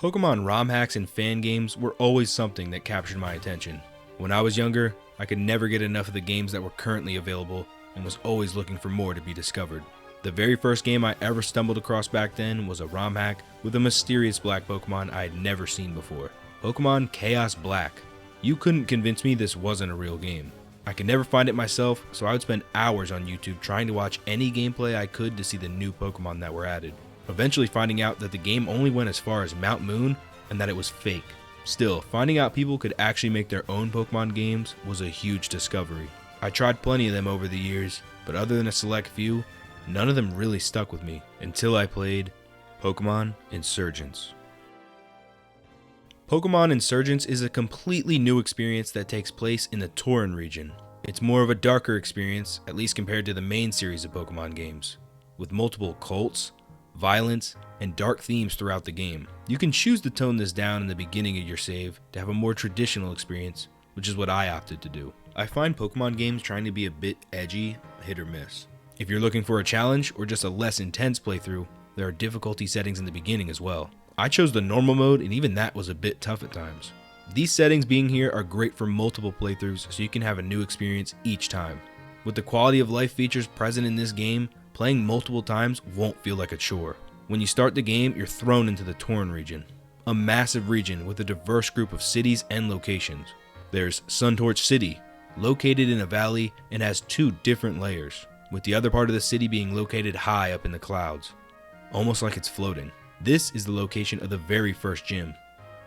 Pokemon ROM hacks and fan games were always something that captured my attention. When I was younger, I could never get enough of the games that were currently available and was always looking for more to be discovered. The very first game I ever stumbled across back then was a ROM hack with a mysterious black Pokemon I had never seen before. Pokemon Chaos Black. You couldn't convince me this wasn't a real game. I could never find it myself, so I would spend hours on YouTube trying to watch any gameplay I could to see the new Pokemon that were added. Eventually finding out that the game only went as far as Mount Moon and that it was fake. Still, finding out people could actually make their own Pokemon games was a huge discovery. I tried plenty of them over the years, but other than a select few, none of them really stuck with me until I played Pokémon Insurgence. Pokémon Insurgence is a completely new experience that takes place in the Tauren region. It's more of a darker experience, at least compared to the main series of Pokemon games, with multiple cults, violence, and dark themes throughout the game. You can choose to tone this down in the beginning of your save to have a more traditional experience, which is what I opted to do. I find Pokemon games trying to be a bit edgy, hit or miss. If you're looking for a challenge or just a less intense playthrough, there are difficulty settings in the beginning as well. I chose the normal mode, and even that was a bit tough at times. These settings being here are great for multiple playthroughs so you can have a new experience each time. With the quality of life features present in this game, playing multiple times won't feel like a chore. When you start the game, you're thrown into the Tauren region, a massive region with a diverse group of cities and locations. There's Suntorch City, located in a valley and has two different layers, with the other part of the city being located high up in the clouds, almost like it's floating. This is the location of the very first gym.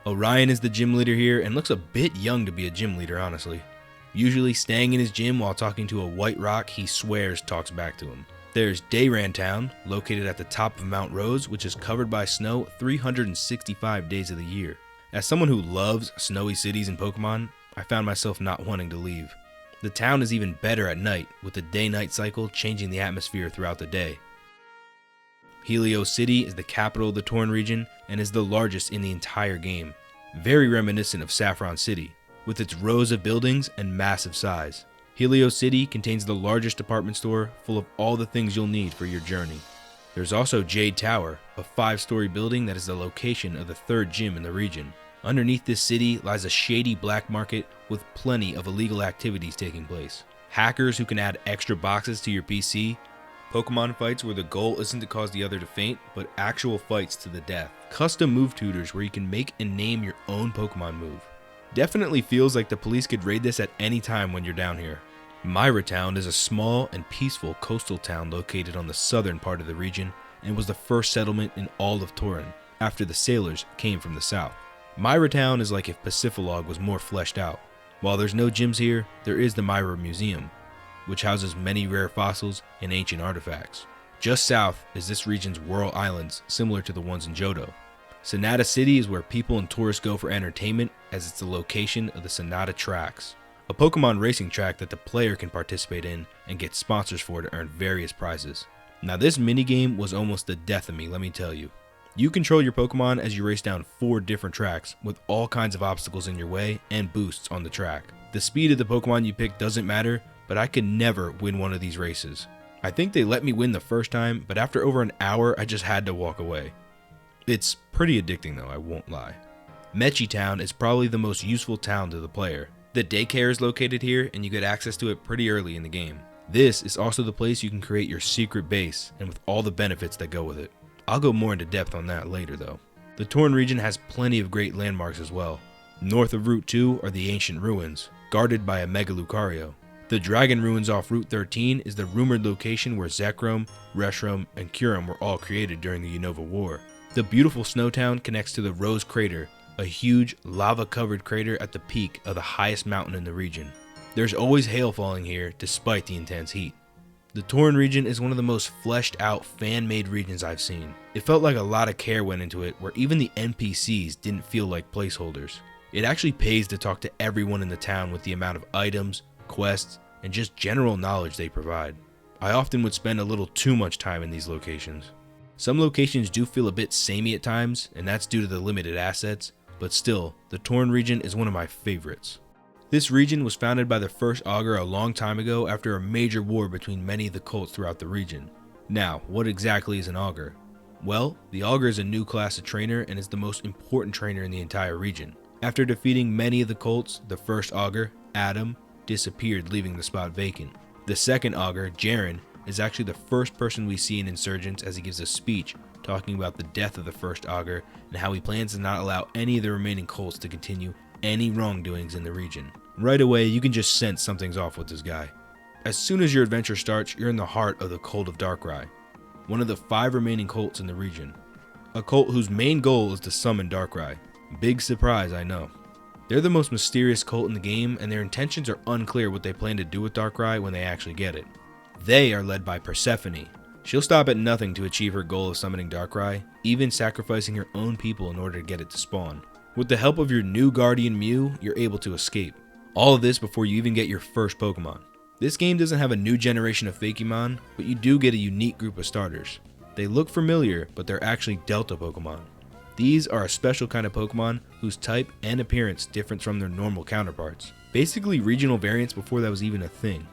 Orion is the gym leader here and looks a bit young to be a gym leader, honestly. Usually staying in his gym while talking to a white rock he swears talks back to him. There's Dayran Town, located at the top of Mount Rose, which is covered by snow 365 days of the year. As someone who loves snowy cities in Pokemon, I found myself not wanting to leave. The town is even better at night, with the day-night cycle changing the atmosphere throughout the day. Helios City is the capital of the Tauren region and is the largest in the entire game, very reminiscent of Saffron City, with its rows of buildings and massive size. Helios City contains the largest department store full of all the things you'll need for your journey. There's also Jade Tower, a 5-story building that is the location of the third gym in the region. Underneath this city lies a shady black market with plenty of illegal activities taking place. Hackers who can add extra boxes to your PC, Pokemon fights where the goal isn't to cause the other to faint, but actual fights to the death. Custom move tutors where you can make and name your own Pokemon move. Definitely feels like the police could raid this at any time when you're down here. Myra Town is a small and peaceful coastal town located on the southern part of the region and was the first settlement in all of Tauren, after the sailors came from the south. Myra Town is like if Pacifilog was more fleshed out. While there's no gyms here, there is the Myra Museum, which houses many rare fossils and ancient artifacts. Just south is this region's Whirl Islands, similar to the ones in Johto. Sonata City is where people and tourists go for entertainment, as it's the location of the Sonata Tracks, a Pokemon racing track that the player can participate in and get sponsors for to earn various prizes. Now this minigame was almost the death of me, let me tell you. You control your Pokemon as you race down 4 different tracks with all kinds of obstacles in your way and boosts on the track. The speed of the Pokemon you pick doesn't matter, but I could never win one of these races. I think they let me win the first time, but after over an hour I just had to walk away. It's pretty addicting though, I won't lie. Mechi Town is probably the most useful town to the player. The daycare is located here and you get access to it pretty early in the game. This is also the place you can create your secret base and with all the benefits that go with it. I'll go more into depth on that later though. The Tauren region has plenty of great landmarks as well. North of Route 2 are the ancient ruins, guarded by a Mega Lucario. The Dragon Ruins off Route 13 is the rumored location where Zekrom, Reshiram, and Kyurem were all created during the Unova War. The beautiful Snowtown connects to the Rose Crater, a huge lava-covered crater at the peak of the highest mountain in the region. There's always hail falling here despite the intense heat. The Tauren region is one of the most fleshed out fan-made regions I've seen. It felt like a lot of care went into it, where even the NPCs didn't feel like placeholders. It actually pays to talk to everyone in the town with the amount of items, quests, and just general knowledge they provide. I often would spend a little too much time in these locations. Some locations do feel a bit samey at times, and that's due to the limited assets, but still, the Tauren region is one of my favorites. This region was founded by the first Augur a long time ago after a major war between many of the cults throughout the region. Now, what exactly is an Augur? Well, the Augur is a new class of trainer and is the most important trainer in the entire region. After defeating many of the Colts, the first Augur, Adam, disappeared, leaving the spot vacant. The second Augur, Jaren, is actually the first person we see in Insurgence, as he gives a speech talking about the death of the first Augur and how he plans to not allow any of the remaining Colts to continue any wrongdoings in the region. Right away, you can just sense something's off with this guy. As soon as your adventure starts, you're in the heart of the cult of Darkrai, one of the 5 remaining cults in the region. A cult whose main goal is to summon Darkrai. Big surprise, I know. They're the most mysterious cult in the game, and their intentions are unclear what they plan to do with Darkrai when they actually get it. They are led by Persephone. She'll stop at nothing to achieve her goal of summoning Darkrai, even sacrificing her own people in order to get it to spawn. With the help of your new guardian Mew, you're able to escape. All of this before you even get your first Pokemon. This game doesn't have a new generation of Fakemon, but you do get a unique group of starters. They look familiar, but they're actually Delta Pokemon. These are a special kind of Pokemon whose type and appearance differ from their normal counterparts. Basically regional variants before that was even a thing.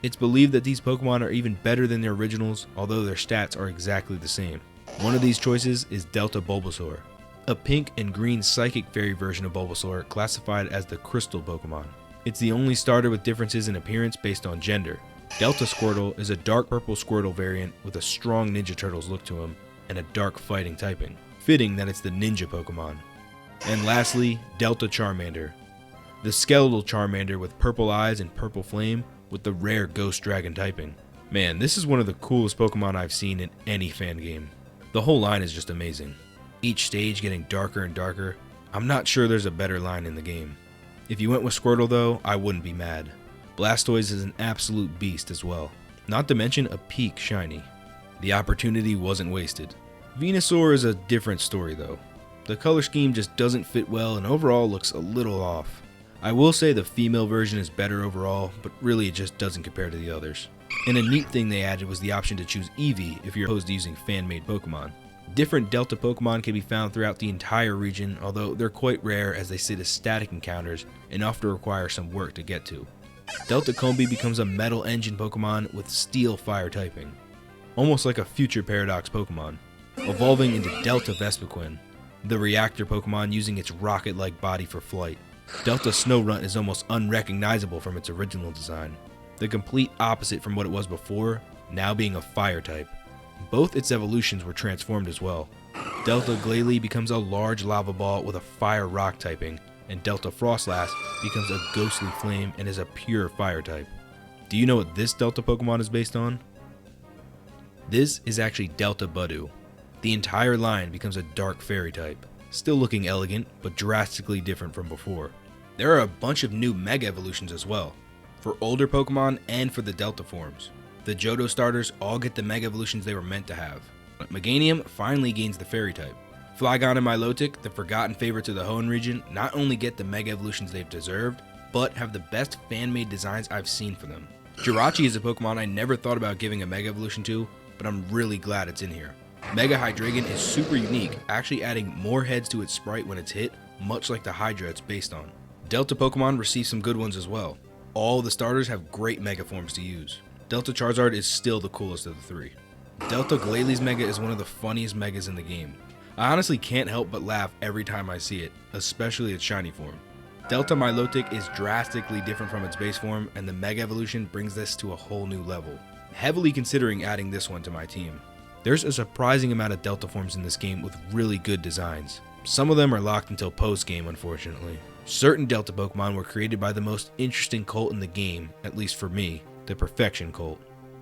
It's believed that these Pokemon are even better than their originals, although their stats are exactly the same. One of these choices is Delta Bulbasaur, a pink and green psychic fairy version of Bulbasaur classified as the Crystal Pokemon. It's the only starter with differences in appearance based on gender. Delta Squirtle is a dark purple Squirtle variant with a strong Ninja Turtles look to him and a dark fighting typing. Fitting that it's the Ninja Pokemon. And lastly, Delta Charmander, the skeletal Charmander with purple eyes and purple flame with the rare Ghost Dragon typing. Man, this is one of the coolest Pokemon I've seen in any fan game. The whole line is just amazing. Each stage getting darker and darker. I'm not sure there's a better line in the game. If you went with Squirtle though, I wouldn't be mad. Blastoise is an absolute beast as well. Not to mention a peak shiny. The opportunity wasn't wasted. Venusaur is a different story though. The color scheme just doesn't fit well and overall looks a little off. I will say the female version is better overall, but really it just doesn't compare to the others. And a neat thing they added was the option to choose Eevee if you're opposed to using fan-made Pokemon. Different Delta Pokemon can be found throughout the entire region, although they're quite rare as they sit as static encounters and often require some work to get to. Delta Combi becomes a Metal Engine Pokemon with Steel Fire typing, almost like a future Paradox Pokemon, evolving into Delta Vespiquen, the reactor Pokemon using its rocket-like body for flight. Delta Snorunt is almost unrecognizable from its original design, the complete opposite from what it was before, now being a fire type. Both its evolutions were transformed as well. Delta Glalie becomes a large lava ball with a fire rock typing, and Delta Frostlass becomes a ghostly flame and is a pure fire type. Do you know what this Delta Pokemon is based on? This is actually Delta Budew. The entire line becomes a dark fairy type, still looking elegant, but drastically different from before. There are a bunch of new Mega Evolutions as well, for older Pokemon and for the Delta forms. The Johto starters all get the Mega Evolutions they were meant to have. But Meganium finally gains the Fairy type. Flygon and Milotic, the forgotten favorites of the Hoenn region, not only get the Mega Evolutions they've deserved, but have the best fan-made designs I've seen for them. Jirachi is a Pokemon I never thought about giving a Mega Evolution to, but I'm really glad it's in here. Mega Hydreigon is super unique, actually adding more heads to its sprite when it's hit, much like the Hydra it's based on. Delta Pokemon receive some good ones as well. All the starters have great Mega forms to use. Delta Charizard is still the coolest of the 3. Delta Glalie's Mega is one of the funniest Megas in the game. I honestly can't help but laugh every time I see it, especially its shiny form. Delta Milotic is drastically different from its base form, and the Mega Evolution brings this to a whole new level. Heavily considering adding this one to my team. There's a surprising amount of Delta forms in this game with really good designs. Some of them are locked until post-game, unfortunately. Certain Delta Pokemon were created by the most interesting cult in the game, at least for me, the Perfection Cult.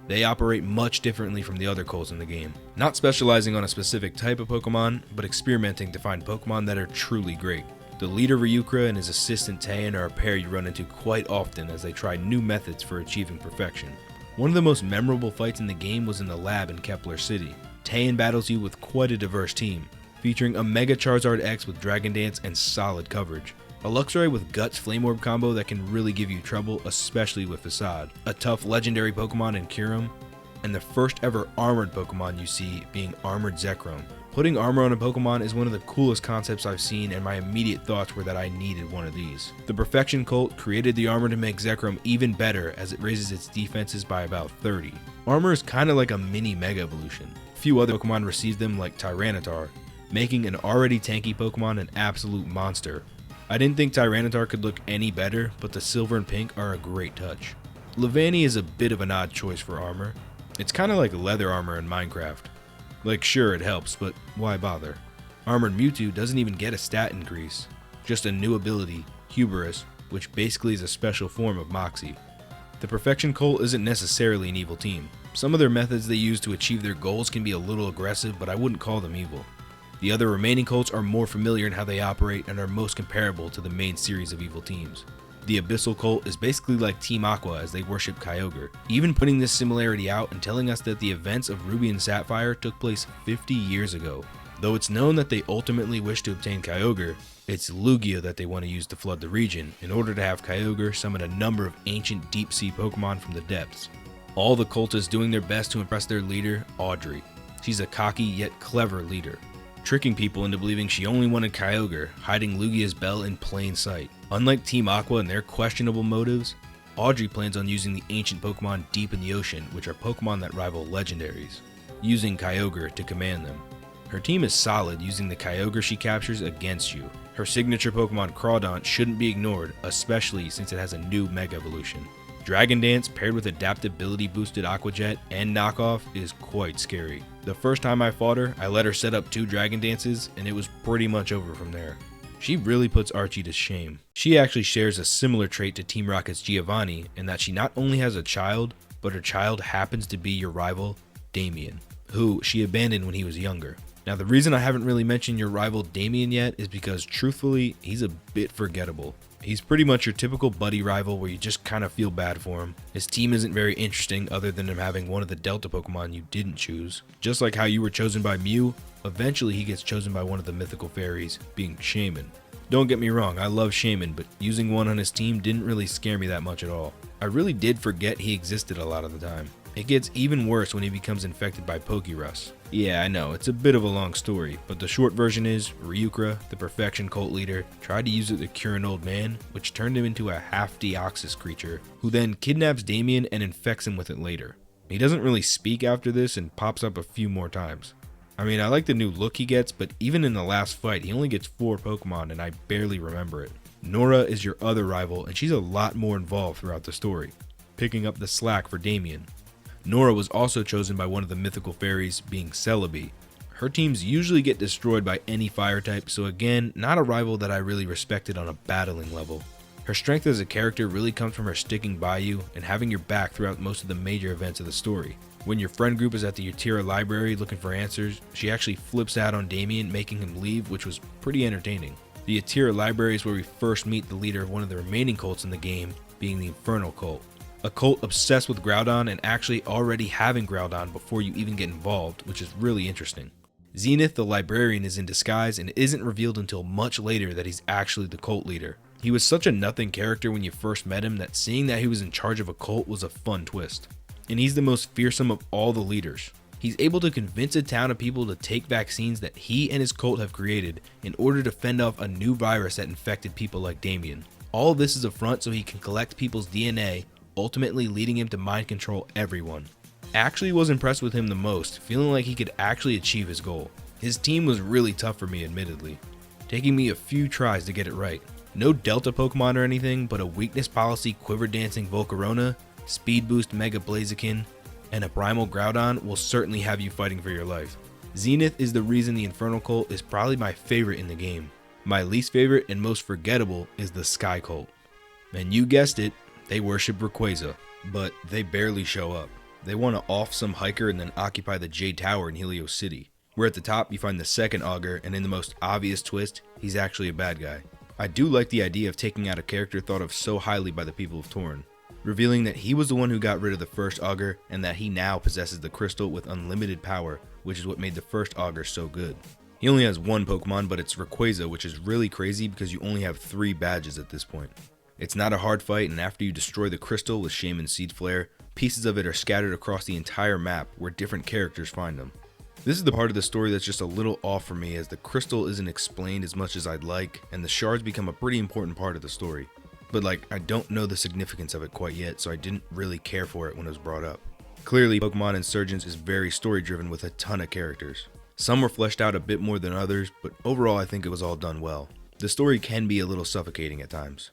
They operate much differently from the other cults in the game, not specializing on a specific type of Pokemon, but experimenting to find Pokemon that are truly great. The leader Ryukura and his assistant Taion are a pair you run into quite often as they try new methods for achieving perfection. One of the most memorable fights in the game was in the lab in Kepler City. Taion battles you with quite a diverse team, featuring a Mega Charizard X with Dragon Dance and solid coverage, a Luxray with Guts Flame Orb combo that can really give you trouble, especially with Facade, a tough legendary Pokemon in Kyurem, and the first ever armored Pokemon you see being Armored Zekrom. Putting armor on a Pokemon is one of the coolest concepts I've seen, and my immediate thoughts were that I needed one of these. The Perfection Cult created the armor to make Zekrom even better as it raises its defenses by about 30. Armor is kinda like a mini Mega Evolution. Few other Pokemon received them like Tyranitar, making an already tanky Pokemon an absolute monster. I didn't think Tyranitar could look any better, but the silver and pink are a great touch. Levani is a bit of an odd choice for armor. It's kind of like leather armor in Minecraft. Like, sure, it helps, but why bother? Armored Mewtwo doesn't even get a stat increase, just a new ability, Hubris, which basically is a special form of Moxie. The Perfection Cult isn't necessarily an evil team. Some of their methods they use to achieve their goals can be a little aggressive, but I wouldn't call them evil. The other remaining cults are more familiar in how they operate and are most comparable to the main series of evil teams. The Abyssal Cult is basically like Team Aqua as they worship Kyogre, even putting this similarity out and telling us that the events of Ruby and Sapphire took place 50 years ago. Though it's known that they ultimately wish to obtain Kyogre, it's Lugia that they want to use to flood the region in order to have Kyogre summon a number of ancient deep sea Pokemon from the depths. All the cultists doing their best to impress their leader, Audrey. She's a cocky yet clever leader, tricking people into believing she only wanted Kyogre, hiding Lugia's bell in plain sight. Unlike Team Aqua and their questionable motives, Audrey plans on using the ancient Pokemon deep in the ocean, which are Pokemon that rival legendaries, using Kyogre to command them. Her team is solid, using the Kyogre she captures against you. Her signature Pokemon Crawdaunt shouldn't be ignored, especially since it has a new Mega Evolution. Dragon Dance paired with adaptability boosted Aqua Jet and Knockoff is quite scary. The first time I fought her, I let her set up 2 Dragon Dances and it was pretty much over from there. She really puts Archie to shame. She actually shares a similar trait to Team Rocket's Giovanni in that she not only has a child, but her child happens to be your rival, Damien, who she abandoned when he was younger. Now the reason I haven't really mentioned your rival Damien yet is because truthfully, he's a bit forgettable. He's pretty much your typical buddy rival where you just kind of feel bad for him. His team isn't very interesting other than him having one of the Delta Pokemon you didn't choose. Just like how you were chosen by Mew, eventually he gets chosen by one of the mythical fairies, being Shaman. Don't get me wrong, I love Shaman, but using one on his team didn't really scare me that much at all. I really did forget he existed a lot of the time. It gets even worse when he becomes infected by Pokérus. Yeah, I know, it's a bit of a long story, but the short version is, Ryukra, the Perfection Cult leader, tried to use it to cure an old man, which turned him into a half-Deoxys creature, who then kidnaps Damien and infects him with it later. He doesn't really speak after this and pops up a few more times. I mean, I like the new look he gets, but even in the last fight, he only gets 4 Pokemon and I barely remember it. Nora is your other rival, and she's a lot more involved throughout the story, picking up the slack for Damien. Nora was also chosen by one of the mythical fairies, being Celebi. Her teams usually get destroyed by any fire type, so again, not a rival that I really respected on a battling level. Her strength as a character really comes from her sticking by you and having your back throughout most of the major events of the story. When your friend group is at the Utira library looking for answers, she actually flips out on Damien, making him leave, which was pretty entertaining. The Utira library is where we first meet the leader of one of the remaining cults in the game, being the Infernal Cult. A cult obsessed with Groudon and actually already having Groudon before you even get involved, which is really interesting. Zenith the librarian is in disguise and it isn't revealed until much later that he's actually the cult leader. He was such a nothing character when you first met him that seeing that he was in charge of a cult was a fun twist. And he's the most fearsome of all the leaders. He's able to convince a town of people to take vaccines that he and his cult have created in order to fend off a new virus that infected people like Damien. All of this is a front so he can collect people's DNA, ultimately leading him to mind control everyone. Actually was impressed with him the most, feeling like he could actually achieve his goal. His team was really tough for me admittedly, taking me a few tries to get it right. No Delta Pokemon or anything, but a weakness policy Quiver Dancing Volcarona, Speed Boost Mega Blaziken, and a Primal Groudon will certainly have you fighting for your life. Zenith is the reason the Infernal Cult is probably my favorite in the game. My least favorite and most forgettable is the Sky Cult. And you guessed it, they worship Rayquaza, but they barely show up. They want to off some hiker and then occupy the Jade Tower in Helios City, where at the top you find the second Augur, and in the most obvious twist, he's actually a bad guy. I do like the idea of taking out a character thought of so highly by the people of Torn, revealing that he was the one who got rid of the first Augur and that he now possesses the crystal with unlimited power, which is what made the first Augur so good. He only has 1 Pokemon, but it's Rayquaza, which is really crazy because you only have 3 badges at this point. It's not a hard fight, and after you destroy the crystal with Shaman Seed Flare, pieces of it are scattered across the entire map where different characters find them. This is the part of the story that's just a little off for me, as the crystal isn't explained as much as I'd like, and the shards become a pretty important part of the story. But I don't know the significance of it quite yet, so I didn't really care for it when it was brought up. Clearly, Pokémon Insurgence is very story driven with a ton of characters. Some were fleshed out a bit more than others, but overall I think it was all done well. The story can be a little suffocating at times.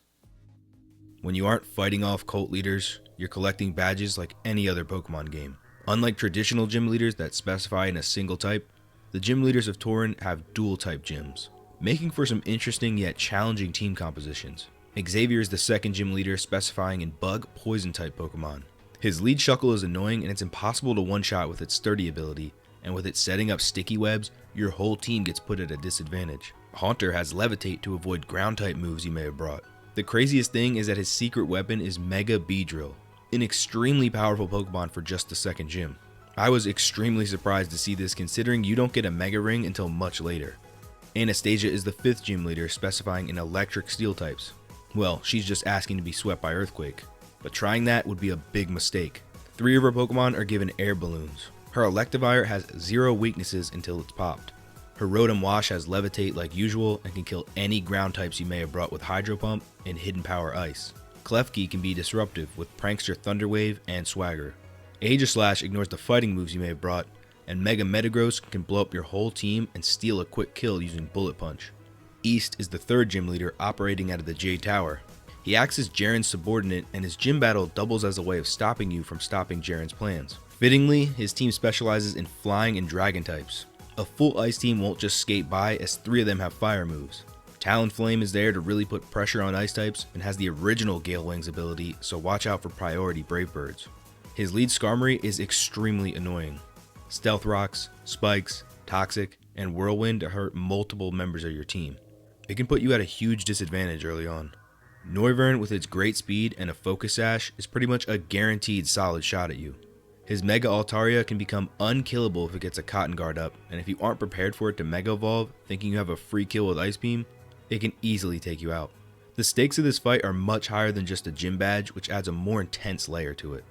When you aren't fighting off cult leaders, you're collecting badges like any other Pokemon game. Unlike traditional gym leaders that specify in a single type, the gym leaders of Tauren have dual type gyms, making for some interesting yet challenging team compositions. Xavier is the second gym leader, specifying in bug poison type Pokemon. His lead Shuckle is annoying and it's impossible to one-shot with its sturdy ability, and with it setting up sticky webs, your whole team gets put at a disadvantage. Haunter has Levitate to avoid ground type moves you may have brought. The craziest thing is that his secret weapon is Mega Beedrill, an extremely powerful Pokemon for just the second gym. I was extremely surprised to see this considering you don't get a Mega Ring until much later. Anastasia is the fifth gym leader, specifying in electric steel types. Well, she's just asking to be swept by Earthquake, but trying that would be a big mistake. 3 of her Pokemon are given air balloons. Her Electivire has 0 weaknesses until it's popped. Her Rotom Wash has Levitate like usual and can kill any ground types you may have brought with Hydro Pump and Hidden Power Ice. Klefki can be disruptive with Prankster Thunder Wave and Swagger. Aegislash ignores the fighting moves you may have brought, and Mega Metagross can blow up your whole team and steal a quick kill using Bullet Punch. East is the third gym leader, operating out of the J Tower. He acts as Jaren's subordinate, and his gym battle doubles as a way of stopping you from stopping Jaren's plans. Fittingly, his team specializes in flying and dragon types. A full ice team won't just skate by, as 3 of them have fire moves. Talonflame is there to really put pressure on ice types and has the original Gale Wings ability, so watch out for priority Brave Birds. His lead Skarmory is extremely annoying. Stealth Rocks, Spikes, Toxic, and Whirlwind hurt multiple members of your team. It can put you at a huge disadvantage early on. Noivern, with its great speed and a Focus Sash, is pretty much a guaranteed solid shot at you. His Mega Altaria can become unkillable if it gets a Cotton Guard up, and if you aren't prepared for it to Mega Evolve, thinking you have a free kill with Ice Beam, it can easily take you out. The stakes of this fight are much higher than just a gym badge, which adds a more intense layer to it.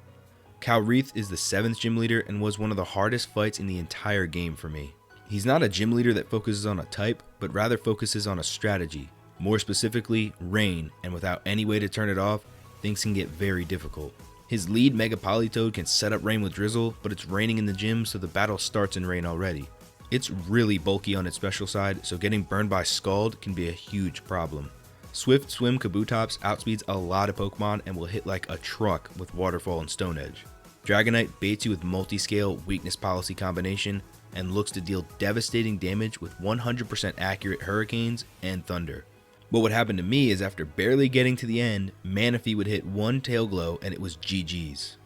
Calreath is the 7th gym leader and was one of the hardest fights in the entire game for me. He's not a gym leader that focuses on a type, but rather focuses on a strategy. More specifically, rain, and without any way to turn it off, things can get very difficult. His lead Mega Politoed can set up rain with Drizzle, but it's raining in the gym, so the battle starts in rain already. It's really bulky on its special side, so getting burned by Scald can be a huge problem. Swift Swim Kabutops outspeeds a lot of Pokemon and will hit like a truck with Waterfall and Stone Edge. Dragonite baits you with multi-scale weakness policy combination and looks to deal devastating damage with 100% accurate Hurricanes and Thunder. What would happen to me is after barely getting to the end, Manaphy would hit one Tail Glow and it was GG's.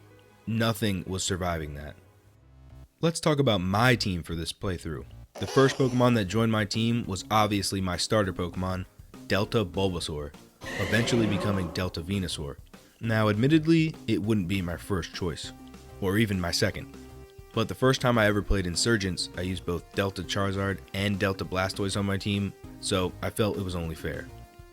Nothing was surviving that. Let's talk about my team for this playthrough. The first Pokemon that joined my team was obviously my starter Pokemon, Delta Bulbasaur, eventually becoming Delta Venusaur. Now admittedly, it wouldn't be my first choice, or even my second. But the first time I ever played Insurgents, I used both Delta Charizard and Delta Blastoise on my team, so I felt it was only fair.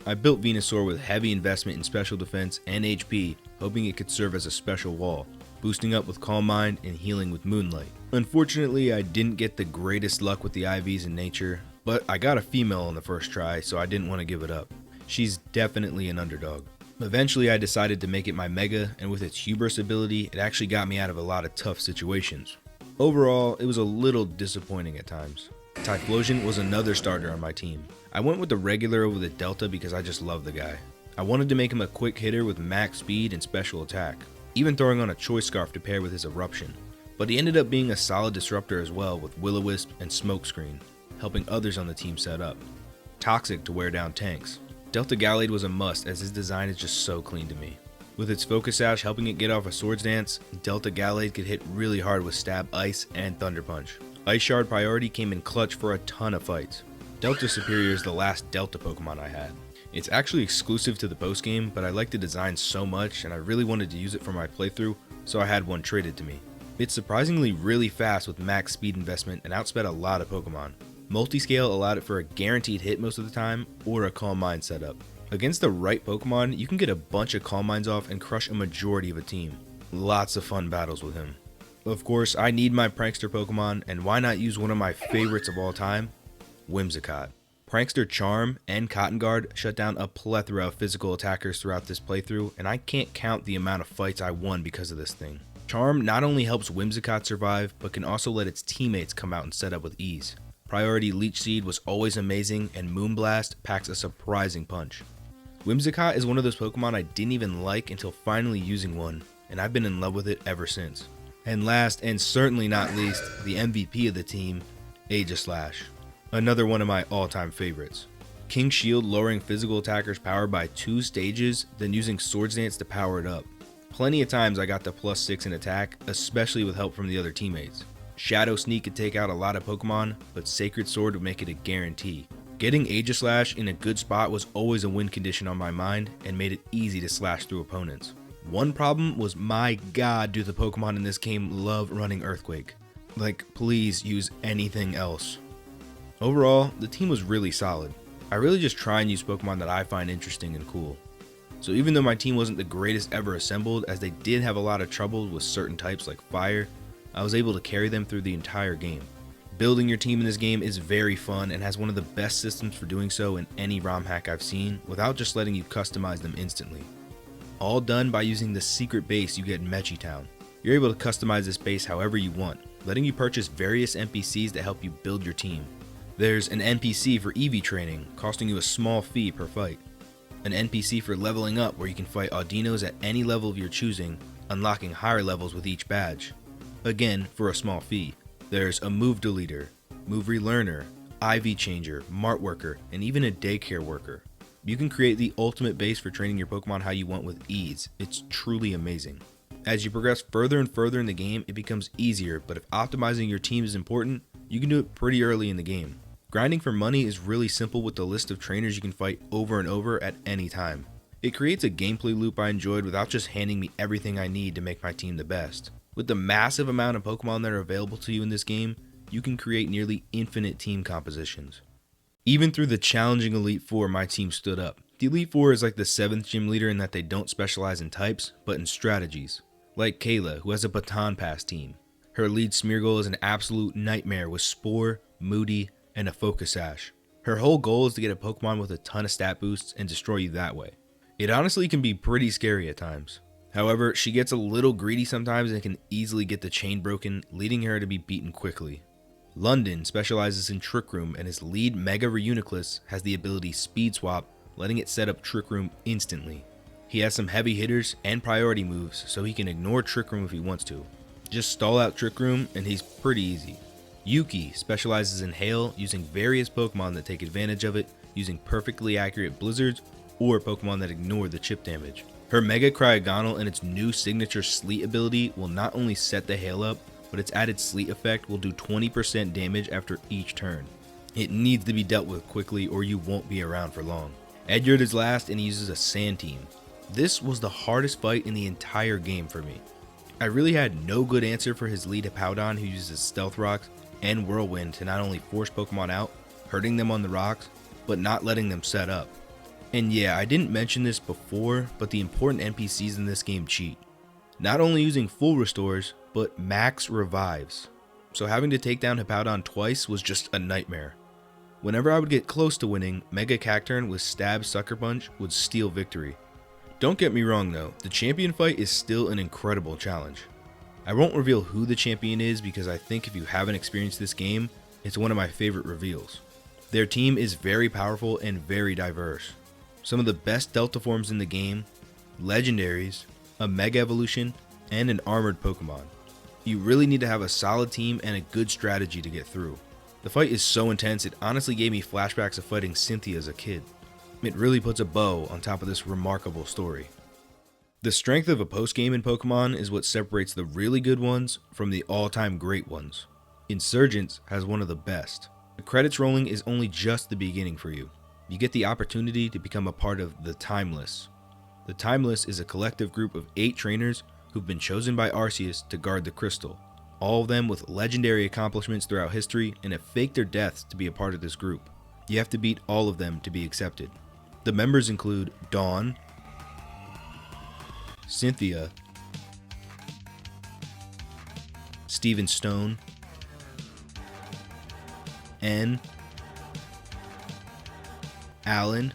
I built Venusaur with heavy investment in special defense and HP, hoping it could serve as a special wall, boosting up with Calm Mind and healing with Moonlight. Unfortunately, I didn't get the greatest luck with the IVs in nature, but I got a female on the first try, so I didn't want to give it up. She's definitely an underdog. Eventually, I decided to make it my Mega, and with its Hubris ability, it actually got me out of a lot of tough situations. Overall, it was a little disappointing at times. Typhlosion was another starter on my team. I went with the regular over the Delta because I just love the guy. I wanted to make him a quick hitter with max speed and special attack, even throwing on a Choice Scarf to pair with his Eruption. But he ended up being a solid disruptor as well with Will-O-Wisp and Smokescreen, helping others on the team set up. Toxic to wear down tanks. Delta Gallade was a must as his design is just so clean to me. With its Focus Sash helping it get off a Swords Dance, Delta Gallade could hit really hard with Stab Ice and Thunder Punch. Ice Shard priority came in clutch for a ton of fights. Delta Superior is the last Delta Pokemon I had. It's actually exclusive to the post-game, but I like the design so much and I really wanted to use it for my playthrough, so I had one traded to me. It's surprisingly really fast with max speed investment and outsped a lot of Pokemon. Multiscale allowed it for a guaranteed hit most of the time, or a Calm Mind setup. Against the right Pokemon, you can get a bunch of Calm Minds off and crush a majority of a team. Lots of fun battles with him. Of course, I need my Prankster Pokemon, and why not use one of my favorites of all time? Whimsicott. Prankster Charm and Cotton Guard shut down a plethora of physical attackers throughout this playthrough, and I can't count the amount of fights I won because of this thing. Charm not only helps Whimsicott survive, but can also let its teammates come out and set up with ease. Priority Leech Seed was always amazing, and Moonblast packs a surprising punch. Whimsicott is one of those Pokemon I didn't even like until finally using one, and I've been in love with it ever since. And last, and certainly not least, the MVP of the team, Aegislash. Another one of my all-time favorites. King Shield lowering physical attackers' power by 2 stages, then using Swords Dance to power it up. Plenty of times I got the +6 in attack, especially with help from the other teammates. Shadow Sneak could take out a lot of Pokemon, but Sacred Sword would make it a guarantee. Getting Aegislash in a good spot was always a win condition on my mind and made it easy to slash through opponents. One problem was, my god, do the Pokemon in this game love running Earthquake. Like, please use anything else. Overall, the team was really solid. I really just try and use Pokemon that I find interesting and cool. So even though my team wasn't the greatest ever assembled, as they did have a lot of trouble with certain types like Fire, I was able to carry them through the entire game. Building your team in this game is very fun and has one of the best systems for doing so in any ROM hack I've seen, without just letting you customize them instantly. All done by using the secret base you get in Mechi Town. You're able to customize this base however you want, letting you purchase various NPCs that help you build your team. There's an NPC for EV training, costing you a small fee per fight. An NPC for leveling up, where you can fight Audinos at any level of your choosing, unlocking higher levels with each badge. Again, for a small fee. There's a move deleter, move relearner, IV changer, mart worker, and even a daycare worker. You can create the ultimate base for training your Pokemon how you want with ease. It's truly amazing. As you progress further and further in the game, it becomes easier, but if optimizing your team is important, you can do it pretty early in the game. Grinding for money is really simple with the list of trainers you can fight over and over at any time. It creates a gameplay loop I enjoyed without just handing me everything I need to make my team the best. With the massive amount of Pokemon that are available to you in this game, you can create nearly infinite team compositions. Even through the challenging Elite Four, my team stood up. The Elite Four is like the 7th gym leader in that they don't specialize in types, but in strategies. Like Kayla, who has a Baton Pass team. Her lead Smeargle is an absolute nightmare with Spore, Moody, and a Focus Sash. Her whole goal is to get a Pokemon with a ton of stat boosts and destroy you that way. It honestly can be pretty scary at times. However, she gets a little greedy sometimes and can easily get the chain broken, leading her to be beaten quickly. London specializes in Trick Room, and his lead Mega Reuniclus has the ability Speed Swap, letting it set up Trick Room instantly. He has some heavy hitters and priority moves, so he can ignore Trick Room if he wants to. Just stall out Trick Room and he's pretty easy. Yuki specializes in Hail, using various Pokemon that take advantage of it, using perfectly accurate blizzards or Pokemon that ignore the chip damage. Her Mega Cryogonal and its new signature Sleet ability will not only set the Hail up, but its added Sleet effect will do 20% damage after each turn. It needs to be dealt with quickly or you won't be around for long. Edgard is last and he uses a Sand Team. This was the hardest fight in the entire game for me. I really had no good answer for his lead Hippowdon, who uses Stealth Rocks and Whirlwind to not only force Pokemon out, hurting them on the rocks, but not letting them set up. And yeah, I didn't mention this before, but the important NPCs in this game cheat. Not only using full restores, but max revives. So having to take down Hippowdon twice was just a nightmare. Whenever I would get close to winning, Mega Cacturn with Stab Sucker Punch would steal victory. Don't get me wrong though, the champion fight is still an incredible challenge. I won't reveal who the champion is because I think if you haven't experienced this game, it's one of my favorite reveals. Their team is very powerful and very diverse. Some of the best Delta forms in the game, legendaries, a Mega Evolution, and an armored Pokemon. You really need to have a solid team and a good strategy to get through. The fight is so intense it honestly gave me flashbacks of fighting Cynthia as a kid. It really puts a bow on top of this remarkable story. The strength of a post-game in Pokemon is what separates the really good ones from the all-time great ones. Insurgence has one of the best. The credits rolling is only just the beginning for you. You get the opportunity to become a part of the Timeless. The Timeless is a collective group of 8 trainers who've been chosen by Arceus to guard the crystal. All of them with legendary accomplishments throughout history and have faked their deaths to be a part of this group. You have to beat all of them to be accepted. The members include Dawn, Cynthia, Steven Stone, N, Alan,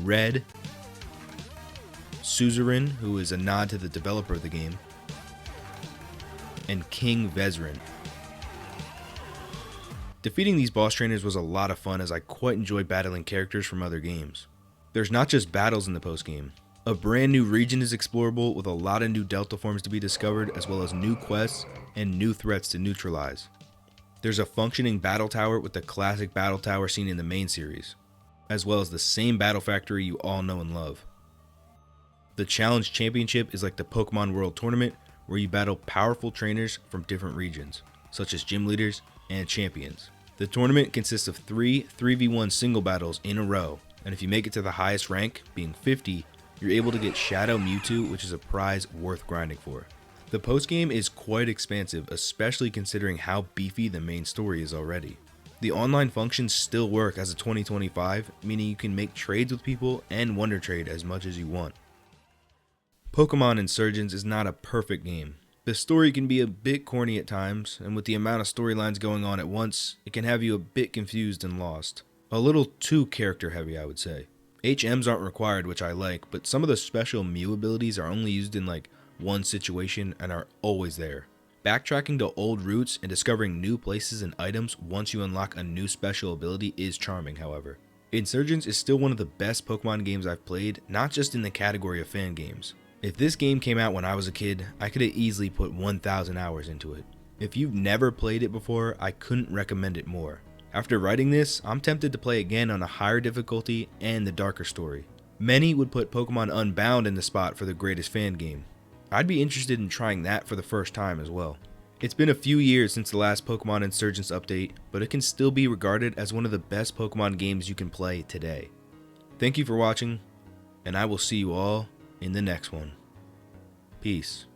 Red, Suzerain, who is a nod to the developer of the game, and King Vezrin. Defeating these boss trainers was a lot of fun, as I quite enjoy battling characters from other games. There's not just battles in the post-game. A brand new region is explorable with a lot of new Delta forms to be discovered, as well as new quests and new threats to neutralize. There's a functioning battle tower with the classic battle tower seen in the main series, as well as the same battle factory you all know and love. The Challenge Championship is like the Pokemon World Tournament, where you battle powerful trainers from different regions, such as gym leaders and champions. The tournament consists of 3 3v1 single battles in a row, and if you make it to the highest rank, being 50, you're able to get Shadow Mewtwo, which is a prize worth grinding for. The postgame is quite expansive, especially considering how beefy the main story is already. The online functions still work as a 2025, meaning you can make trades with people and wonder trade as much as you want. Pokémon Insurgence is not a perfect game. The story can be a bit corny at times, and with the amount of storylines going on at once, it can have you a bit confused and lost. A little too character heavy, I would say. HMs aren't required, which I like, but some of the special Mew abilities are only used in like one situation and are always there. Backtracking to old routes and discovering new places and items once you unlock a new special ability is charming, however. Insurgence is still one of the best Pokemon games I've played, not just in the category of fan games. If this game came out when I was a kid, I could have easily put 1,000 hours into it. If you've never played it before, I couldn't recommend it more. After writing this, I'm tempted to play again on a higher difficulty and the darker story. Many would put Pokemon Unbound in the spot for the greatest fan game. I'd be interested in trying that for the first time as well. It's been a few years since the last Pokemon Insurgence update, but it can still be regarded as one of the best Pokemon games you can play today. Thank you for watching, and I will see you all in the next one. Peace.